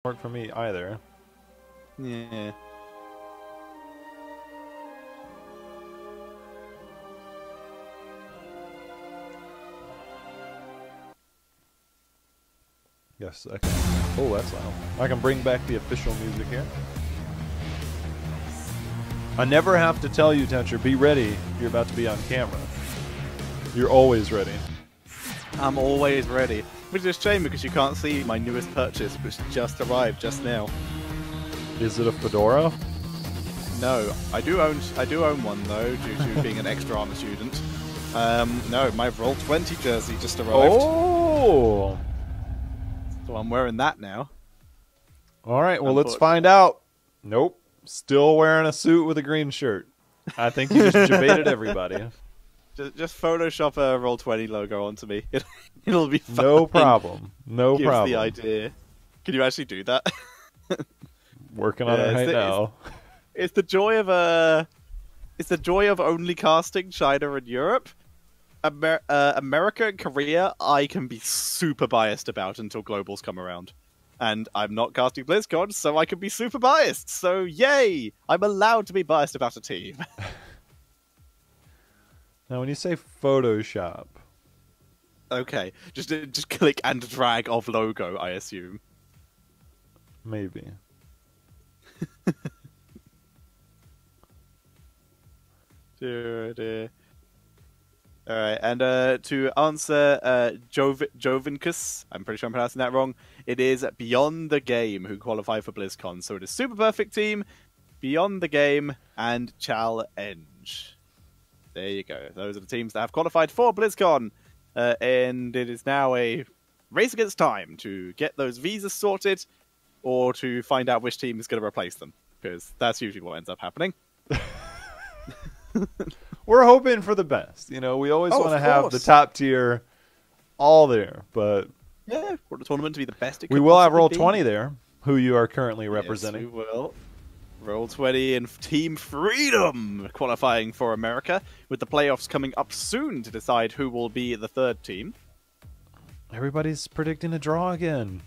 Work for me either. Yeah. Yes, I can. Oh, that's loud. I can bring back the official music here. I never have to tell you, Tetcher, be ready. You're about to be on camera. You're always ready. I'm always ready. Which is a shame because you can't see my newest purchase, which just arrived just now. Is it a fedora? No, I do own one though, due to being an extra armor student. No, my Roll20 jersey just arrived. Oh! So I'm wearing that now. All right, well, let's find out. Nope. Still wearing a suit with a green shirt. I think you just debated everybody. Just Photoshop a Roll20 logo onto me. It'll be fine. No problem. No Gives problem. the idea. Can you actually do that? Working on it right now. It's the joy of It's the joy of only casting China and Europe. America and Korea, I can be super biased about until globals come around. And I'm not casting BlizzCon, so I can be super biased. So yay! I'm allowed to be biased about a team. Now, when you say Photoshop... Okay, just click and drag of logo, I assume. Maybe. Alright, and to answer Jovincus, I'm pretty sure I'm pronouncing that wrong, it is Beyond the Game who qualify for BlizzCon. So it is Super Perfect Team, Beyond the Game, and Challenge. There you go. Those are the teams that have qualified for BlizzCon. And it is now a race against time to get those visas sorted or to find out which team is going to replace them. Because that's usually what ends up happening. We're hoping for the best. You know, we always want to have the top tier all there. But yeah, for the tournament to be the best it we could will have possibly Roll20 be. there, who you are currently representing. Yes, we will. Roll20 and Team Freedom qualifying for America, with the playoffs coming up soon to decide who will be the third team. Everybody's predicting a draw again.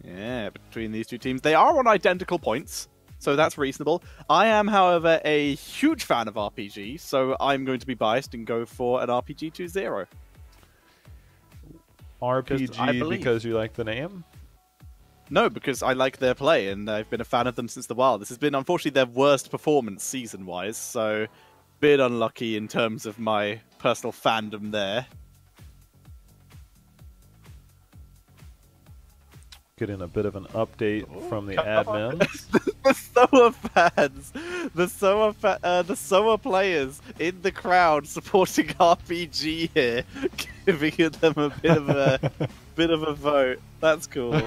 Yeah, between these two teams. They are on identical points, so that's reasonable. I am, however, a huge fan of RPG, so I'm going to be biased and go for an RPG 2-0. RPG because you like the name? No, because I like their play, and I've been a fan of them since the wild. This has been, unfortunately, their worst performance season-wise, so a bit unlucky in terms of my personal fandom there. Getting a bit of an update from the admins. The SOA fans, the SOA players in the crowd supporting RPG here, giving them a bit of a vote. That's cool.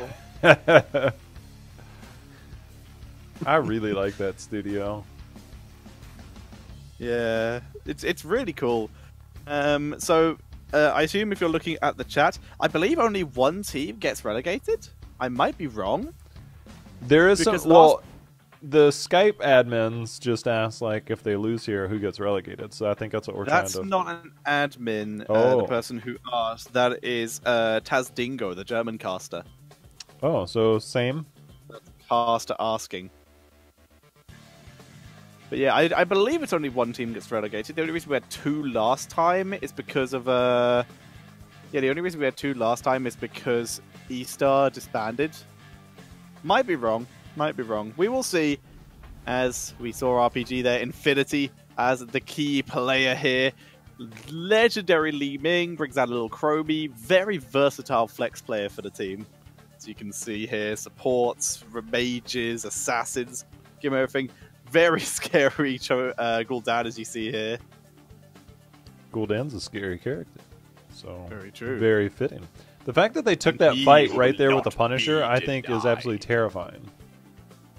I really like that studio. Yeah, it's really cool. So I assume if you're looking at the chat, I believe only one team gets relegated. I might be wrong. There is some. Well, the Skype admins just asked like if they lose here, who gets relegated. So I think that's what we're trying to. That's not an admin. Oh. The person who asked, that is Taz Dingo, the German caster. Oh, so same. Caster asking. But yeah, I believe it's only one team gets relegated. The only reason we had two last time is because of yeah, the only reason we had two last time is because E-Star disbanded. Might be wrong. Might be wrong. We will see. As we saw RPG there, Infinity as the key player here. Legendary Li Ming brings out a little Chromie. Very versatile flex player for the team. As you can see here, supports, mages, assassins, give him everything. Very scary Gul'dan, as you see here. Gul'dan's a scary character. So very true. Very fitting. The fact that they took that fight right there with the Punisher, I think, is absolutely terrifying.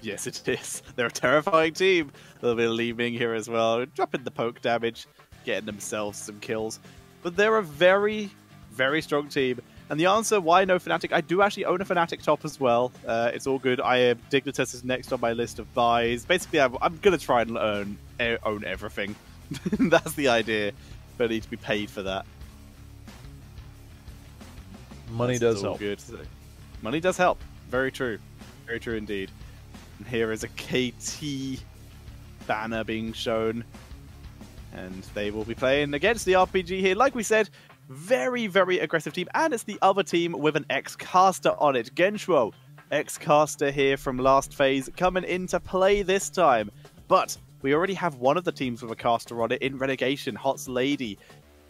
Yes, it is. They're a terrifying team. They'll be leaving here as well, dropping the poke damage, getting themselves some kills. But they're a very, very strong team. And the answer, why no Fnatic? I do actually own a Fnatic top as well. It's all good. Dignitas is next on my list of buys. Basically, I'm going to try and own everything. That's the idea. But I need to be paid for that. Money does help. Good. Money does help. Very true. Very true indeed. And here is a KT banner being shown. And they will be playing against the RPG here. Like we said, very, very aggressive team. And it's the other team with an ex-caster on it. Genshuo, ex-caster here from last phase, coming into play this time. But we already have one of the teams with a caster on it in relegation, Hot's Lady.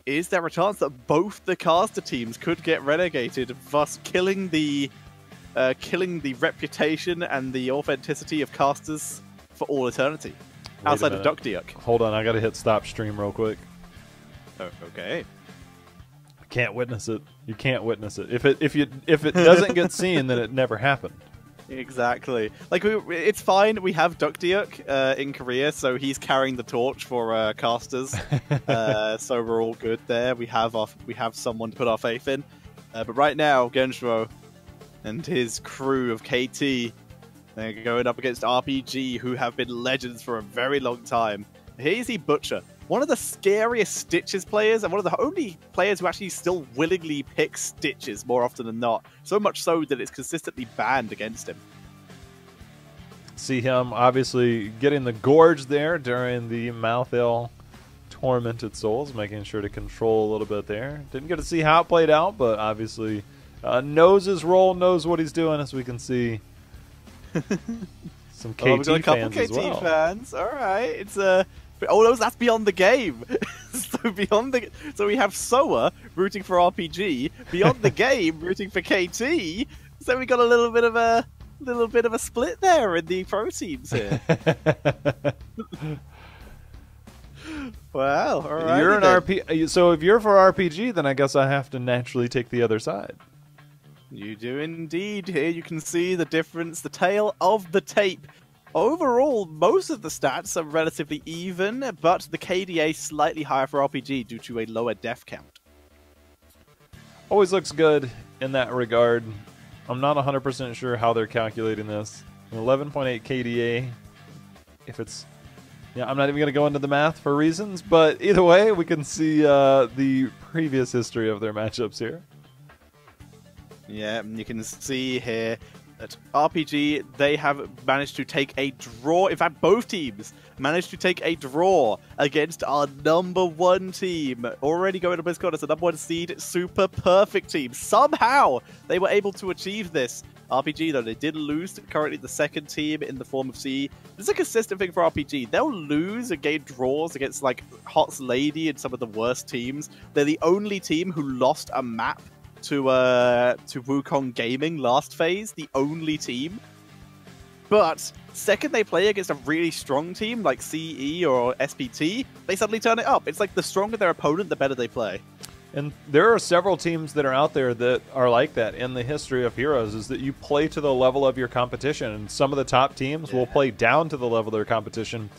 Is there a chance that both the caster teams could get relegated, thus killing the reputation and the authenticity of casters for all eternity? Outside of Duck-Duck. Hold on, I gotta hit stop stream real quick. Oh, okay. I can't witness it. You can't witness it. If it doesn't get seen, then it never happened. Exactly. Like it's fine. We have Duck-Duck in Korea, so he's carrying the torch for casters. So we're all good there. We have someone to put our faith in. But right now, Genshuo and his crew of KT, they're going up against RPG, who have been legends for a very long time. Here's the Butcher, one of the scariest Stitches players, and one of the only players who actually still willingly picks Stitches more often than not. So much so that it's consistently banned against him. See him obviously getting the gorge there during the Malthael Tormented Souls, making sure to control a little bit there. Didn't get to see how it played out, but obviously knows his role, knows what he's doing, as we can see. Some KT we've got a couple fans KT as well. fans. All right, it's oh no, that's beyond the game. So we have Soa rooting for RPG, beyond the game rooting for KT. So we got a little bit of a split there in the pro teams here. Wow, all right. You're an RP, so if you're for RPG, then I guess I have to naturally take the other side. You do indeed. Here you can see the difference, the tale of the tape. Overall, most of the stats are relatively even, but the KDA slightly higher for RPG due to a lower death count. Always looks good in that regard. I'm not 100% sure how they're calculating this. 11.8 KDA. If it's... Yeah, I'm not even going to go into the math for reasons, but either way, we can see the previous history of their matchups here. Yeah, you can see here that RPG, they have managed to take a draw. In fact, both teams managed to take a draw against our #1 team. Already going to BlizzCon as a #1 seed, super perfect team. Somehow, they were able to achieve this. RPG, though, they did lose. Currently the second team in the form of CE. It's a consistent thing for RPG. They'll lose and gain draws against, like, Hot's Lady and some of the worst teams. They're the only team who lost a map to Wukong Gaming last phase, the only team. But second they play against a really strong team like CE or SPT, they suddenly turn it up. It's like the stronger their opponent, the better they play. And there are several teams that are out there that are like that in the history of Heroes, is that you play to the level of your competition, and some of the top teams will play down to the level of their competition.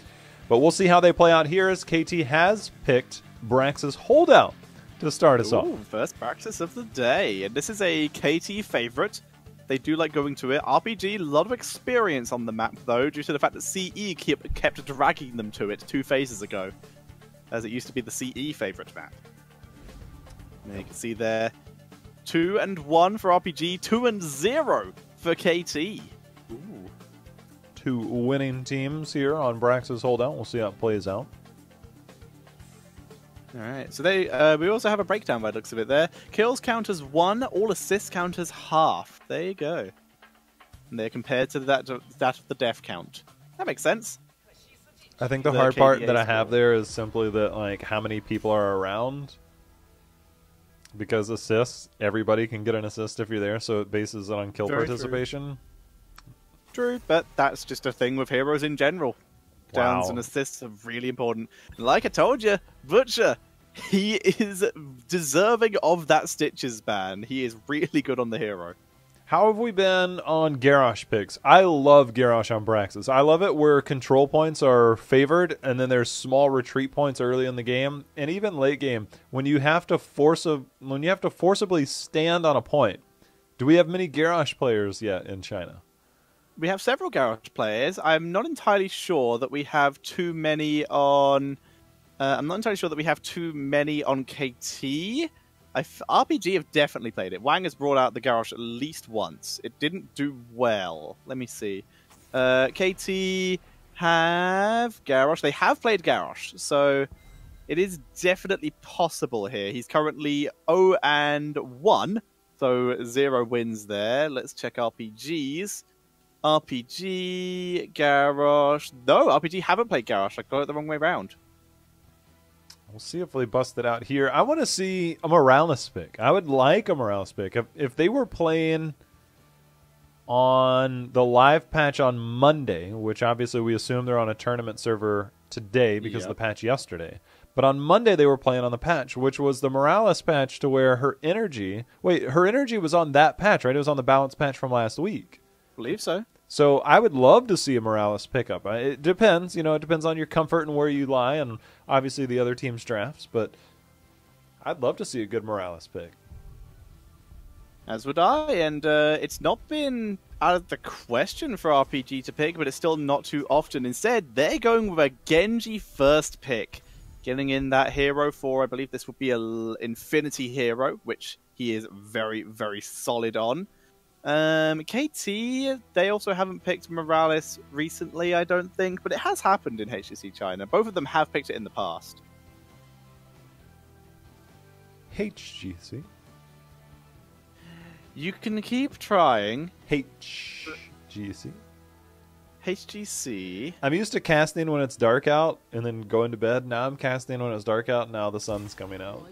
But we'll see how they play out here, as KT has picked Brax's Holdout to start us off. First practice of the day, and this is a KT favorite. They do like going to it. RPG, a lot of experience on the map though, due to the fact that CE kept dragging them to it 2 phases ago, as it used to be the CE favorite map. And you can see there, 2-1 for RPG, 2-0 for KT. Ooh. 2 winning teams here on Brax's Holdout. We'll see how it plays out. Alright, so we also have a breakdown by the looks of it there. Kills count as 1, all assists count as half. There you go. And they're compared to that of the death count. That makes sense. I think the hard part that I have there is simply that, like, how many people are around. Because assists, everybody can get an assist if you're there, so it bases it on kill participation. True, but that's just a thing with heroes in general. Downs and assists are really important. And like I told you, Butcher, he is deserving of that Stitches ban. He is really good on the hero. How have we been on Garrosh picks? I love Garrosh on Braxis. I love it where control points are favored, and then there's small retreat points early in the game, and even late game when you have to forcibly stand on a point. Do we have many Garrosh players yet in China? We have several Garrosh players. I'm not entirely sure that we have too many on. I'm not entirely sure that we have too many on KT. RPG have definitely played it. Wang has brought out the Garrosh at least once. It didn't do well. Let me see. KT have Garrosh. They have played Garrosh, so it is definitely possible here. He's currently 0-1, so 0 wins there. Let's check RPGs. RPG, Garrosh. No, RPG haven't played Garrosh. I got it the wrong way around. We'll see if they bust it out here. I want to see a Morales pick. I would like a Morales pick. If they were playing on the live patch on Monday, which obviously we assume they're on a tournament server today because of the patch yesterday. But on Monday they were playing on the patch, which was the Morales patch to where her energy... Wait, her energy was on that patch, right? It was on the balance patch from last week. I believe so. So I would love to see a Morales pickup. It depends, it depends on your comfort and where you lie, and obviously the other team's drafts. But I'd love to see a good Morales pick. As would I, and it's not been out of the question for RPG to pick, but it's still not too often. Instead, they're going with a Genji first pick, getting in that hero for, I believe this would be an Infinity hero, which he is very, very solid on. KT, they also haven't picked Morales recently, I don't think, but it has happened in HGC China. Both of them have picked it in the past. HGC? You can keep trying. HGC? HGC. I'm used to casting when it's dark out and then going to bed. Now I'm casting when it's dark out, now the sun's coming out.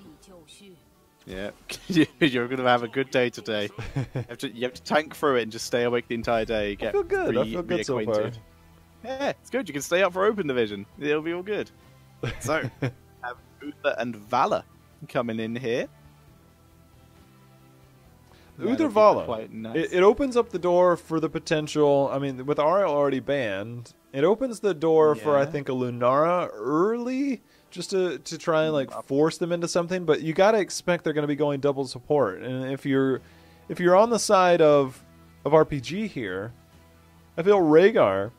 Yeah, you're going to have a good day today. You have to tank through it and just stay awake the entire day. I feel good. I feel good so far. Yeah, it's good. You can stay up for Open Division. It'll be all good. So, have Uther and Valor coming in here. Uther Valor. Nice. It opens up the door for the potential. I mean, with Ariel already banned, it opens the door for, I think, a Lunara early. Just to try and like force them into something, but you got to expect they're going to be going double support. And if you're on the side of RPG here, I feel Rhaegar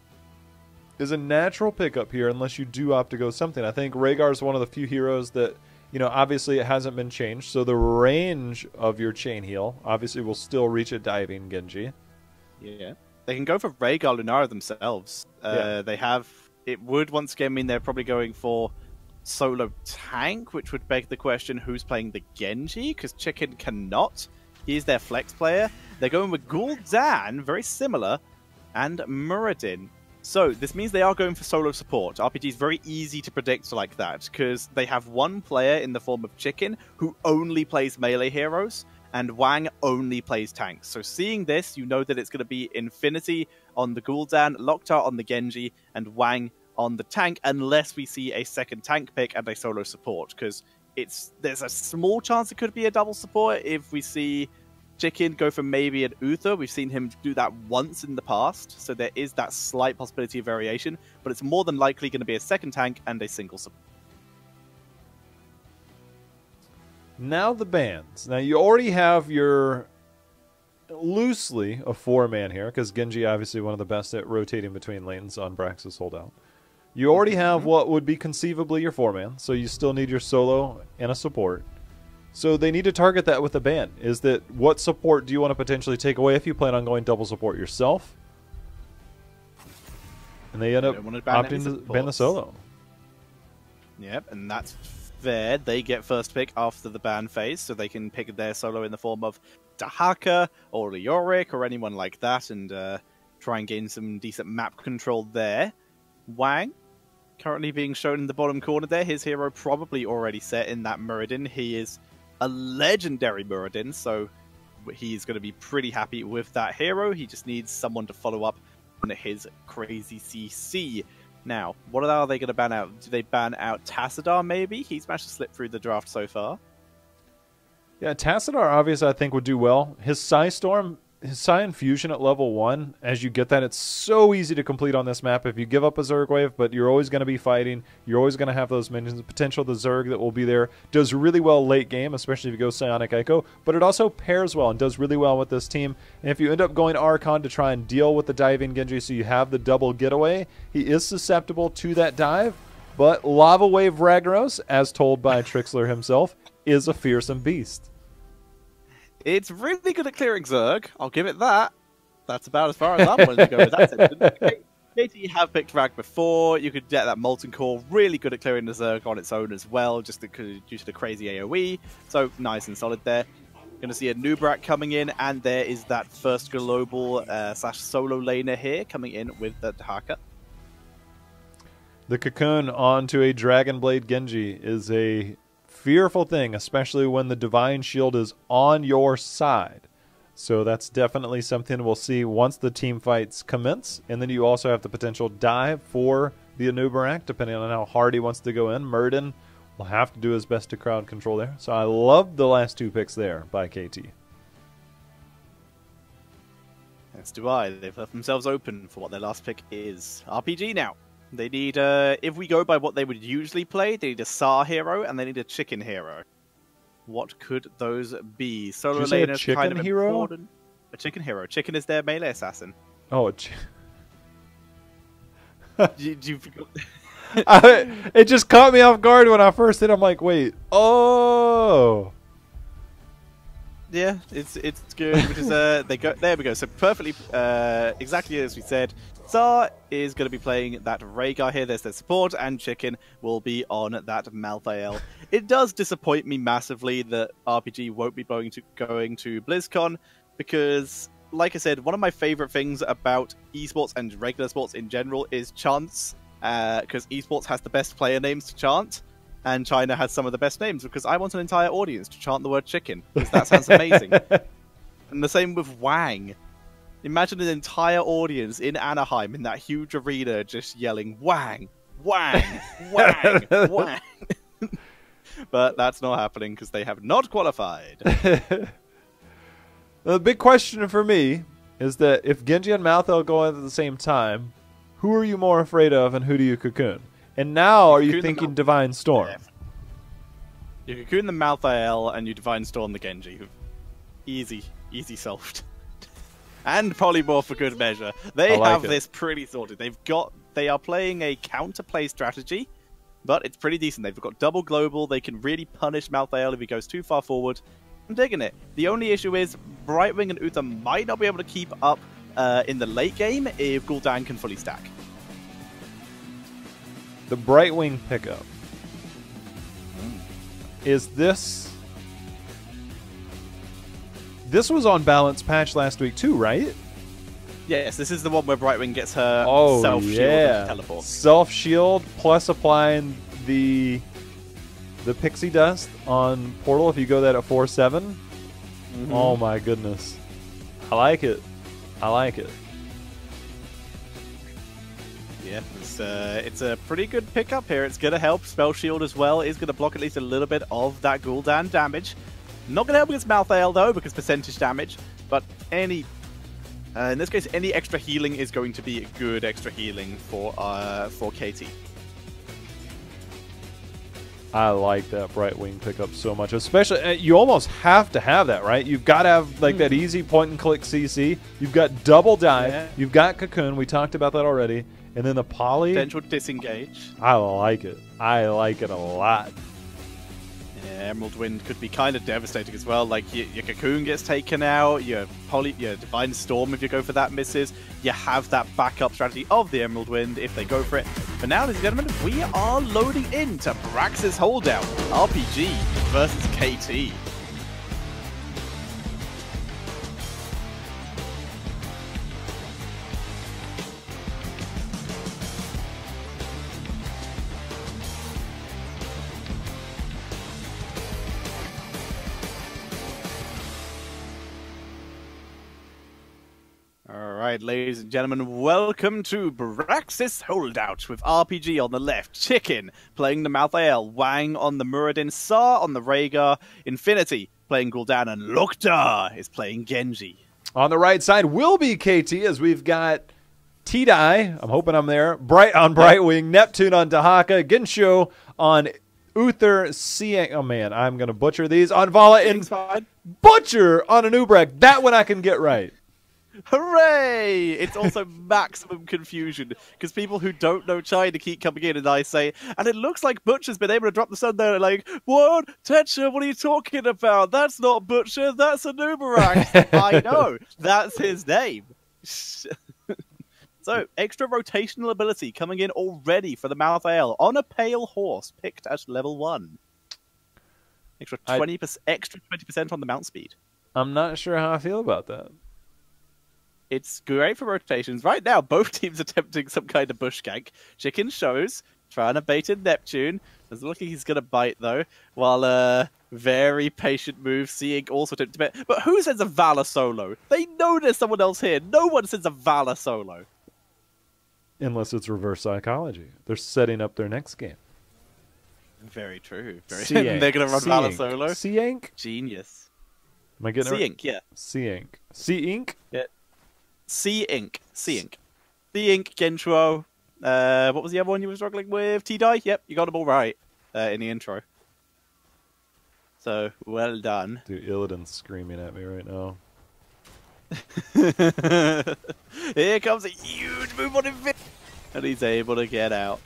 is a natural pickup here unless you do opt to go something. I think Rhaegar is one of the few heroes that, obviously it hasn't been changed, so the range of your chain heal obviously will still reach a diving Genji. Yeah, they can go for Rhaegar Lunara themselves. They have. It would once again mean they're probably going for solo tank, which would beg the question, who's playing the Genji? Because Chicken cannot. He's their flex player. They're going with Gul'dan, very similar, and Muradin. So this means they are going for solo support. RPG is very easy to predict like that, because they have one player in the form of Chicken who only plays melee heroes, and Wang only plays tanks. So seeing this, you know that it's going to be Infinity on the Gul'dan, Loktar on the Genji, and Wang on the tank, unless we see a second tank pick and a solo support, because there's a small chance it could be a double support if we see Chicken go for maybe an Uther. We've seen him do that once in the past, so there is that slight possibility of variation, but it's more than likely going to be a second tank and a single support. Now the bans. Now you already have your loosely a 4-man here, because Genji obviously one of the best at rotating between lanes on Brax's holdout. You already have what would be conceivably your 4-man, so you still need your solo and a support. So they need to target that with a ban. Is that what support do you want to potentially take away if you plan on going double support yourself? And they end up opting to ban the solo. Yep, and that's fair. They get first pick after the ban phase, so they can pick their solo in the form of Dahaka or Leoric or anyone like that, and try and gain some decent map control there. Wang, currently being shown in the bottom corner there. His hero probably already set in that Muradin. He is a legendary Muradin, so he's going to be pretty happy with that hero. He just needs someone to follow up on his crazy CC. Now, what are they going to ban out? Do they ban out Tassadar, maybe? He's managed to slip through the draft so far. Yeah, Tassadar obviously I think would do well. His Psystorm, his Psy Infusion at level 1, as you get that, it's so easy to complete on this map. If you give up a Zerg wave, but you're always going to be fighting, you're always going to have those minions. The potential the Zerg that will be there does really well late game, especially if you go Psionic Echo, but it also pairs well and does really well with this team. And if you end up going Archon to try and deal with the diving Genji so you have the double getaway, he is susceptible to that dive, but Lava Wave Ragnaros, as told by Trixler himself, is a fearsome beast. It's really good at clearing Zerg. I'll give it that. That's about as far as I'm willing to go with that sentence. KT have picked Rag before. You could get that Molten Core. Really good at clearing the Zerg on its own as well, just due to the crazy AoE. So nice and solid there. Going to see a Nubrak coming in, and there is that first global slash solo laner here coming in with the Haka. The Cocoon onto a Dragonblade Genji is a fearful thing, especially when the Divine Shield is on your side. So that's definitely something we'll see once the team fights commence. And then you also have the potential dive for the Anubarak, depending on how hard he wants to go in. Murden will have to do his best to crowd control there. So I love the last two picks there by KT. As do I. They've left themselves open for what their last pick is. RPG now. They need, if we go by what they would usually play, they need a SAR hero and they need a chicken hero. What could those be? Solo laner is kind of hero? important. A chicken hero. Chicken is their melee assassin. Oh, it just caught me off guard when I first hit. I'm like, wait, oh, yeah, it's good. Which is they go there. We go. So perfectly, exactly as we said. Tsar is going to be playing that Rhaegar here. There's their support, and Chicken will be on that Malthael. It does disappoint me massively that RPG won't be going to BlizzCon, because, like I said, one of my favorite things about esports and regular sports in general is chants, because esports has the best player names to chant, and China has some of the best names, because I want an entire audience to chant the word chicken, because that sounds amazing. And the same with Wang. Imagine an entire audience in Anaheim in that huge arena just yelling Wang, Wang, Wang, Wang. But that's not happening because they have not qualified. The big question for me is that if Genji and Malthael go in at the same time, who are you more afraid of and who do you cocoon? And now are you thinking Divine Storm? Yeah. You cocoon the Malthael and you Divine Storm the Genji. Easy solved. And Polymorph for good measure. They have this pretty sorted. They are playing a counterplay strategy, but it's pretty decent. They've got double global. They can really punish Malthael if he goes too far forward. I'm digging it. The only issue is Brightwing and Uther might not be able to keep up in the late game if Gul'dan can fully stack. The Brightwing pickup. Is this... This was on balance patch last week too, right? Yes, this is the one where Brightwing gets her self-shield and teleport. Self-shield plus applying the pixie dust on Portal if you go that at 4/7. Mm-hmm. Oh my goodness. I like it. I like it. Yeah, it's a pretty good pickup here. It's going to help. Spell Shield as well is going to block at least a little bit of that Gul'dan damage. Not going to help against Malthael, though, because percentage damage. But in this case, any extra healing is going to be good extra healing for KT. I like that Brightwing pickup so much. Especially, you almost have to have that, right? You've got to have like that easy point-and-click CC. You've got double dive. Yeah. You've got Cocoon. We talked about that already. And then the poly. Potential disengage. I like it. I like it a lot. Yeah, Emerald Wind could be kind of devastating as well. Like your Cocoon gets taken out, your Divine Storm if you go for that misses. You have that backup strategy of the Emerald Wind if they go for it. But now, ladies and gentlemen, we are loading into Brax's Holdout RPG versus KT. Alright, ladies and gentlemen, welcome to Braxis Holdout with RPG on the left, Chicken playing the Malthael, Wang on the Muradin, Sar on the Rhaegar, Infinity playing Gul'dan, and Loktar is playing Genji. On the right side will be KT as we've got T-Dye, I'm hoping I'm there, Brightwing, Neptune on Dahaka, Gensho on Uther, Siang, oh man, I'm going to butcher these, on Vala, and Butcher on Anubarak. That one I can get right. Hooray! It's also maximum confusion because people who don't know China keep coming in, and I say, and it looks like Butcher's been able to drop the sun there. Like, what? Tetra, what are you talking about? That's not Butcher, that's a Nubarak. I know, that's his name. So, extra rotational ability coming in already for the Malthael on a pale horse picked at level 1. Extra 20% on the mount speed. I'm not sure how I feel about that. It's great for rotations. Right now, both teams attempting some kind of bush gank. Chicken shows, trying to bait in Neptune. Doesn't look like he's going to bite, though. While, very patient move, seeing also attempting to bait. But who sends a Valor solo? They know there's someone else here. No one sends a Valor solo. Unless it's reverse psychology. They're setting up their next game. Very true. Very They're going to run Valor solo. C-Ink? Genius. Am I getting it? C-Ink, yeah. C-Ink. C-Ink? Yeah. C-Ink. C-Ink. C-Ink, Gentro. What was the other one you were struggling with? T-Die? Yep, you got them all right in the intro. So, well done. Dude, Illidan's screaming at me right now. Here comes a huge move on Infinity. And he's able to get out.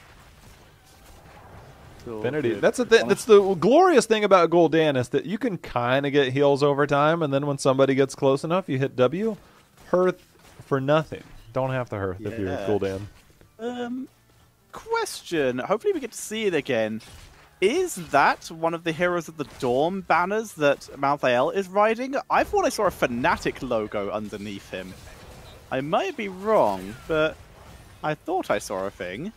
Infinity. That's the thing. That's the glorious thing about Gul'dan is that you can kind of get heals over time, and then when somebody gets close enough, you hit W. Hearth for nothing. Don't have to Hearth if you're Gul'dan. Question. Hopefully we get to see it again. Is that one of the Heroes of the Dawn banners that Malthael is riding? I thought I saw a Fnatic logo underneath him. I might be wrong, but I thought I saw a thing.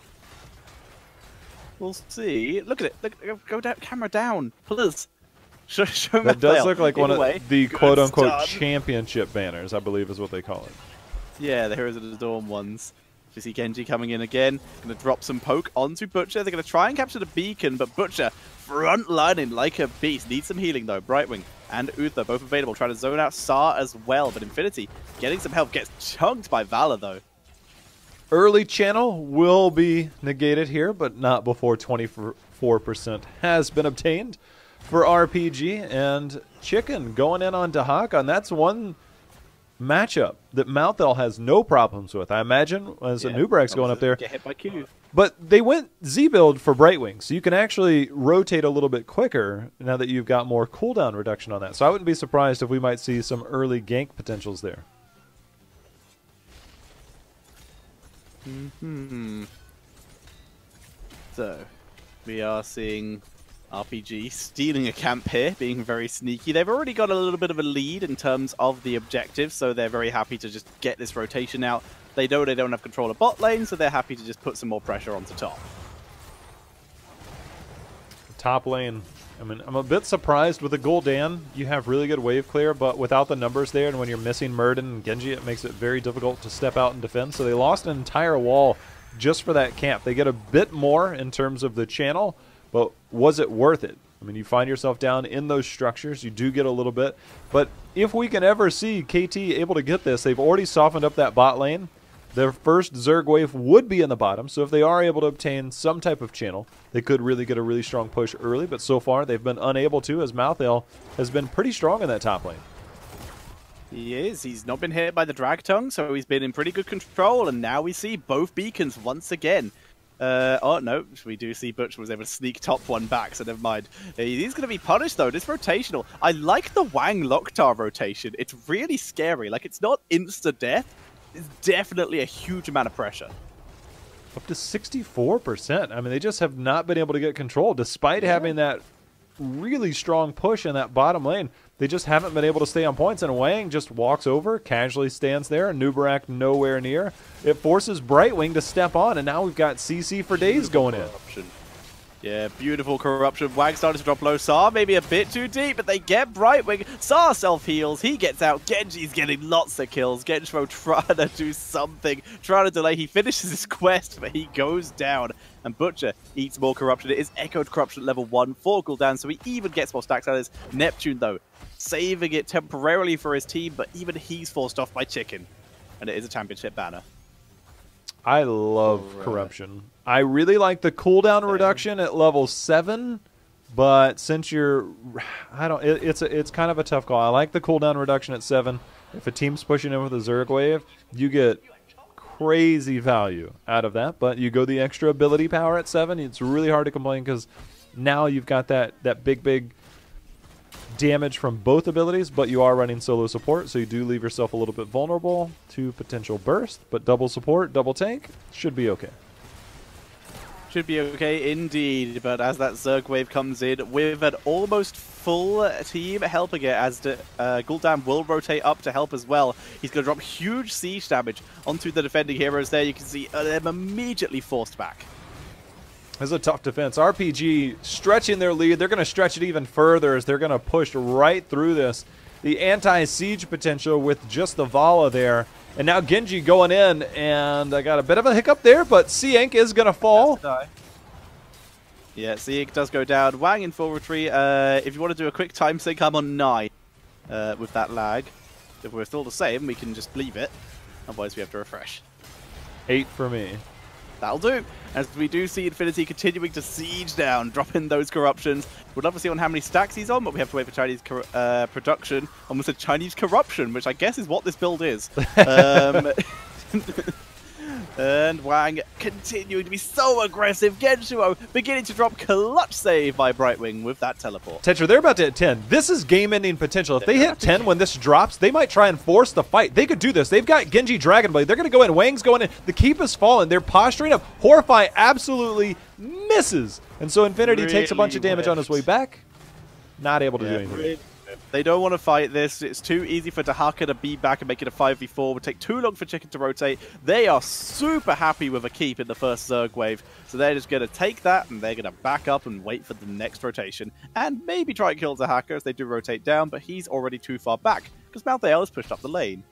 We'll see. Look at it. Look, go down. Camera down, please. Show that does look like one of the quote-unquote start. championship banners, I believe is what they call it. Yeah, the Heroes of the Dawn ones. You see Genji coming in again. Going to drop some poke onto Butcher. They're going to try and capture the beacon, but Butcher front-lining like a beast. Needs some healing, though. Brightwing and Uther both available. Trying to zone out Sar as well, but Infinity getting some help. Gets chunked by Valor, though. Early channel will be negated here, but not before 24% has been obtained for RPG. And Chicken going in on Dahak, and that's one matchup that Malthael has no problems with. I imagine as a Nubarak's going up there. Get hit by Q. But they went Z-build for Brightwing, so you can actually rotate a little bit quicker now that you've got more cooldown reduction on that. So I wouldn't be surprised if we might see some early gank potentials there. So, we are seeing RPG stealing a camp here, being very sneaky. They've already got a little bit of a lead in terms of the objective, so they're very happy to just get this rotation out. They know they don't have control of bot lane, so they're happy to just put some more pressure onto top. Top lane. I mean, I'm a bit surprised with the Gul'dan. You have really good wave clear, but without the numbers there, and when you're missing Murden and Genji, it makes it very difficult to step out and defend. So they lost an entire wall just for that camp. They get a bit more in terms of the channel, but was it worth it? I mean, you find yourself down in those structures. You do get a little bit. But if we can ever see KT able to get this, they've already softened up that bot lane. Their first Zerg wave would be in the bottom, so if they are able to obtain some type of channel, they could really get a really strong push early, but so far they've been unable to, as Malthael has been pretty strong in that top lane. He is. He's not been hit by the Drag Tongue, so he's been in pretty good control, and now we see both beacons once again. Oh, no, we do see Butcher was able to sneak top one back, so never mind. He's going to be punished, though. This rotational. I like the Wang Loktar rotation. It's really scary. Like, it's not insta-death. It's definitely a huge amount of pressure. Up to 64%. I mean, they just have not been able to get control, despite having that really strong push in that bottom lane. They just haven't been able to stay on points, and Wang just walks over, casually stands there, and Nubarak nowhere near. It forces Brightwing to step on, and now we've got CC for days going in. Yeah, beautiful corruption. Wang started to drop low. Sar maybe a bit too deep, but they get Brightwing. Sar self-heals. He gets out. Genji's getting lots of kills. Genshro trying to do something, trying to delay. He finishes his quest, but he goes down. And Butcher eats more corruption. It is echoed corruption at level 1 for Gul'dan, so he even gets more stacks out of his. Neptune, though, saving it temporarily for his team, but even he's forced off by Chicken. And it is a championship banner. I love corruption. I really like the cooldown reduction at level 7, but since you're, it's kind of a tough call. I like the cooldown reduction at 7. If a team's pushing in with a Zerg wave, you get crazy value out of that. But you go the extra ability power at 7, it's really hard to complain because now you've got that big damage from both abilities, but you are running solo support, so you do leave yourself a little bit vulnerable to potential burst. But double support, double tank should be okay. Should be okay indeed, but as that Zerg wave comes in with an almost full team helping it, as Gul'dan will rotate up to help as well. He's going to drop huge siege damage onto the defending heroes there. You can see them immediately forced back. This is a tough defense. RPG stretching their lead. They're going to stretch it even further as they're going to push right through this. The anti-siege potential with just the Vala there. And now Genji going in, and I got a bit of a hiccup there, but Sienk is going to fall. Yeah, Sienk does go down. Wang in full retreat. If you want to do a quick time sync, I'm on 9 with that lag. If we're still the same, we can just leave it. Otherwise, we have to refresh. 8 for me. That'll do. As we do see Infinity continuing to siege down, dropping those corruptions. We'd love to see on how many stacks he's on, but we have to wait for Chinese production. Almost a Chinese corruption, which I guess is what this build is. And Wang continuing to be so aggressive. Genshuo beginning to drop clutch save by Brightwing with that teleport. Tetra, they're about to hit 10. This is game-ending potential. If they hit 10 when this drops, they might try and force the fight. They could do this. They've got Genji Dragonblade. They're going to go in. Wang's going in. The keep has fallen. They're posturing up. Horrify absolutely misses. And so Infinity takes a bunch of damage on his way back. Not able to do anything. They don't want to fight this. It's too easy for Dahaka to be back and make it a 5v4. It would take too long for Chicken to rotate. They are super happy with a keep in the first Zerg wave. So they're just going to take that and they're going to back up and wait for the next rotation. And maybe try and kill Dahaka as they do rotate down, but he's already too far back because Malthael has pushed up the lane.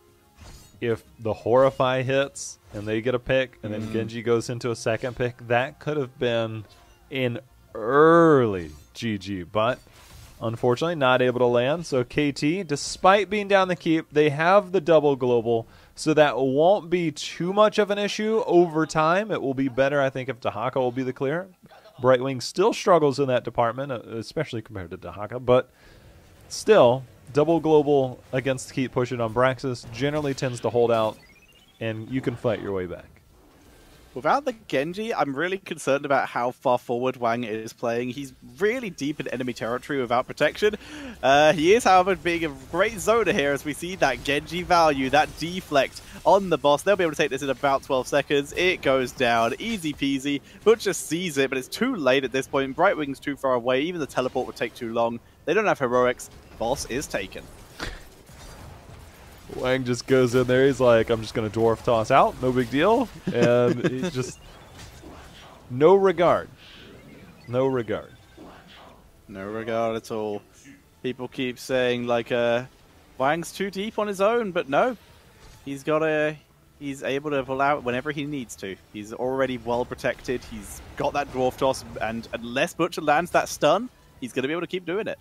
If the Horrify hits and they get a pick and then Genji goes into a second pick, that could have been an early GG, but unfortunately, not able to land. So KT, despite being down the keep, they have the double global, so that won't be too much of an issue over time. It will be better, I think, if Dahaka will be the clear. Brightwing still struggles in that department, especially compared to Dahaka, but still, double global against keep pushing on Braxis generally tends to hold out, and you can fight your way back. Without the Genji, I'm really concerned about how far forward Wang is playing. He's really deep in enemy territory without protection. He is, however, being a great zoner here as we see that Genji value, that deflect on the boss. They'll be able to take this in about 12 seconds. It goes down. Easy peasy. Butcher sees it, but it's too late at this point. Brightwing's too far away. Even the teleport would take too long. They don't have heroics. Boss is taken. Wang just goes in there. He's like, I'm just going to dwarf toss out. No big deal. And he's just no regard. No regard. No regard at all. People keep saying, like, Wang's too deep on his own, but no. He's able to pull out whenever he needs to. He's already well protected. He's got that dwarf toss, and unless Butcher lands that stun, he's going to be able to keep doing it.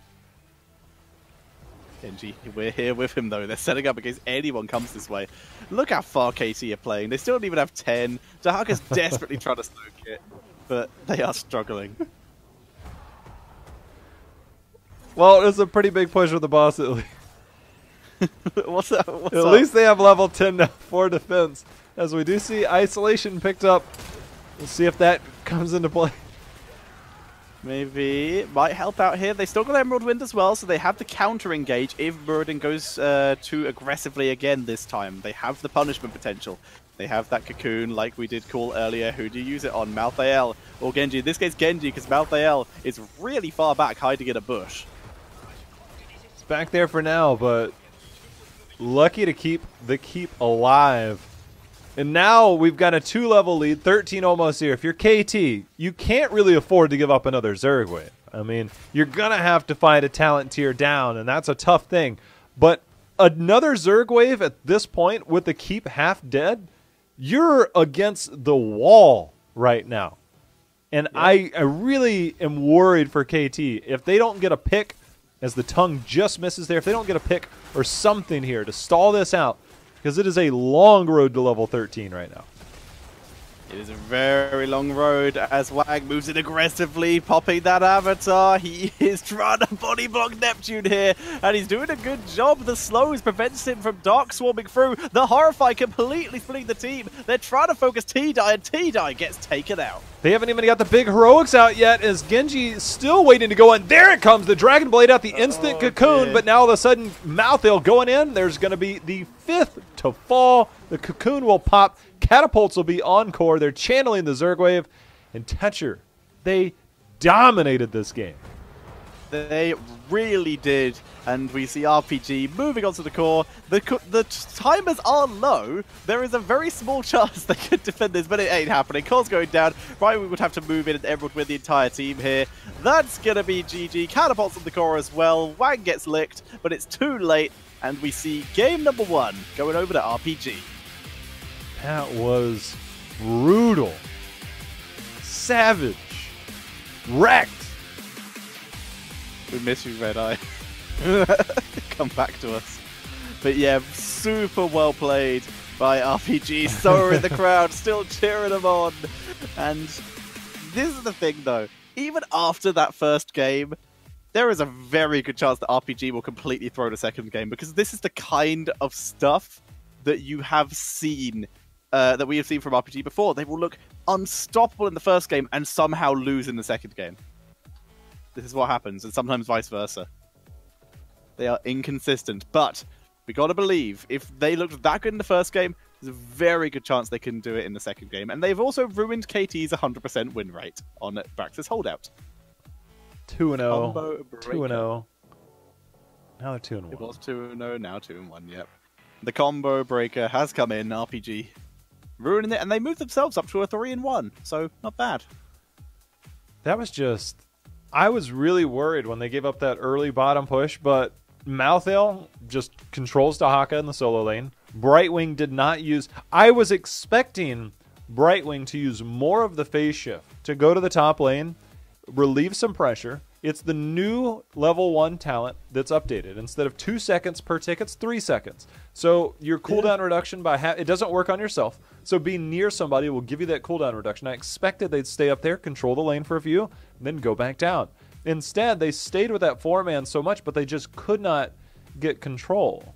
Genji, we're here with him though. They're setting up against anyone comes this way. Look how far KT are playing. They still don't even have 10. Dahaka's desperately trying to stoke it, but they are struggling. Well, it's a pretty big push with the boss at least. What's that? What's at up? least they have level 10 now for defense. As we do see isolation picked up. We'll see if that comes into play. Maybe it might help out here. They still got Emerald Wind as well, so they have the counter engage if Muradin goes too aggressively again this time. They have the punishment potential. They have that cocoon like we did call earlier. Who do you use it on? Malthael or Genji? In this case, Genji, because Malthael is really far back hiding in a bush. It's back there for now, but lucky to keep the keep alive. And now we've got a 2-level lead, 13 almost here. If you're KT, you can't really afford to give up another Zerg wave. I mean, you're going to have to find a talent tier down, and that's a tough thing. But another Zerg wave at this point with the keep half dead, you're against the wall right now. And yeah. I really am worried for KT. If they don't get a pick, as the tongue just misses there, if they don't get a pick or something here to stall this out, because it is a long road to level 13 right now. It is a very long road as Wang moves in aggressively, popping that avatar. He is trying to body block Neptune here, and he's doing a good job. The slows prevents him from dark swarming through. The Horrify completely splitting the team. They're trying to focus T-Die, and T-Die gets taken out. They haven't even got the big heroics out yet, as Genji still waiting to go in. There it comes, the Dragon Blade out, the instant cocoon, dear. but now all of a sudden, Malthael going in. There's going to be the 5th to fall. The cocoon will pop. Catapults will be encore. They're channeling the Zerg Wave. And Tetcher, they dominated this game. They really did, and we see RPG moving on to the core. The timers are low. There is a very small chance they could defend this, but it ain't happening. Core's going down. Right, we would have to move in, and everyone with the entire team here. That's going to be GG. Catapults on the core as well. Wang gets licked, but it's too late, and we see game number 1 going over to RPG. That was brutal. Savage. Wrecked. We miss you, Red Eye. Come back to us. But yeah, super well played by RPG. So are in the crowd, still cheering them on. And this is the thing, though. Even after that first game, there is a very good chance that RPG will completely throw the second game, because this is the kind of stuff that you have seen, that we have seen from RPG before. They will look unstoppable in the first game and somehow lose in the second game. This is what happens, and sometimes vice versa. They are inconsistent, but we gotta believe if they looked that good in the first game, there's a very good chance they can do it in the second game. And they've also ruined KT's 100% win rate on Brax's holdout. 2-0. 2-0. Now they're 2-1. It was 2-0, now 2-1, yep. The combo breaker has come in, RPG ruining it, and they moved themselves up to a 3-1, so not bad. That was just... I was really worried when they gave up that early bottom push, but Malthael just controls Dahaka in the solo lane. Brightwing did not use... I was expecting Brightwing to use more of the phase shift, to go to the top lane, relieve some pressure. It's the new level 1 talent that's updated. Instead of 2 seconds per tick, it's 3 seconds. So your cooldown reduction by it doesn't work on yourself. So being near somebody will give you that cooldown reduction. I expected they'd stay up there, control the lane for a few, and then go back down. Instead, they stayed with that 4-man so much, but they just could not get control.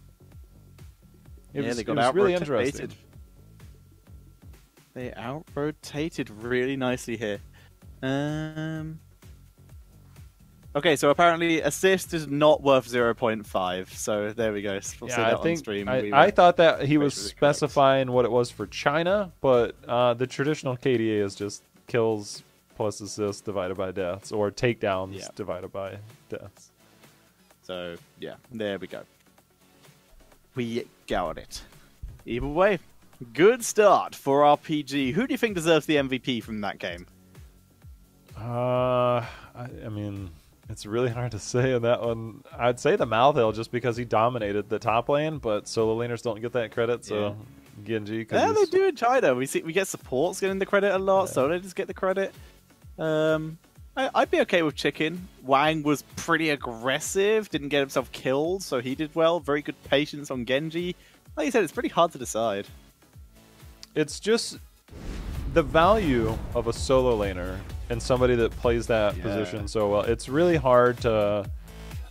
It was really interesting. They out-rotated really nicely here. Okay, so apparently assist is not worth 0.5, so there we go. We'll see that on stream. I thought that he was specifying what it was for China, but the traditional KDA is just kills plus assists divided by deaths, or takedowns divided by deaths. So, yeah, there we go. We got it. Either way, good start for RPG. Who do you think deserves the MVP from that game? I mean... It's really hard to say on that one. I'd say the Malthael just because he dominated the top lane, but solo laners don't get that credit, so Genji... Yeah, they do in China. We get supports getting the credit a lot, solo laners get the credit. I'd be okay with Chicken. Wang was pretty aggressive, didn't get himself killed, so he did well. Very good patience on Genji. Like you said, it's pretty hard to decide. It's just the value of a solo laner and somebody that plays that position so well. It's really hard to...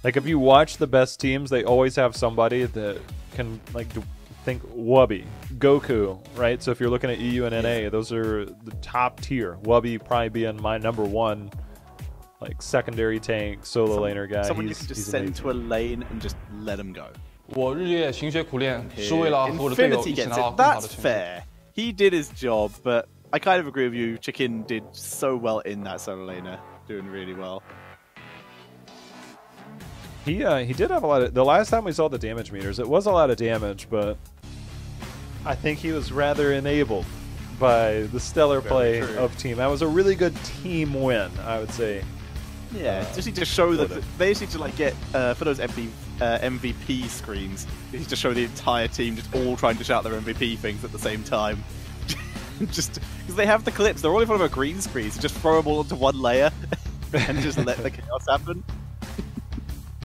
Like, if you watch the best teams, they always have somebody that can, like, think Wubby, Goku, right? So if you're looking at EU and NA, those are the top tier. Wubby probably being my #1, like, secondary tank, solo laner guy. Someone you can just send to a lane and just let him go. Infinity gets it. That's fair. He did his job, but I kind of agree with you. Chicken did so well in that solo laner, doing really well. He did have a lot of... The last time we saw the damage meters, it was a lot of damage, but I think he was rather enabled by the stellar play of team. That was a really good team win, I would say. Yeah, just need to show that they just need to like get for those MVP screens. They need to show the entire team just all trying to shout their MVP things at the same time. Just because they have the clips, they're all in front of a green screen, so just throw them all onto one layer and just let the chaos happen.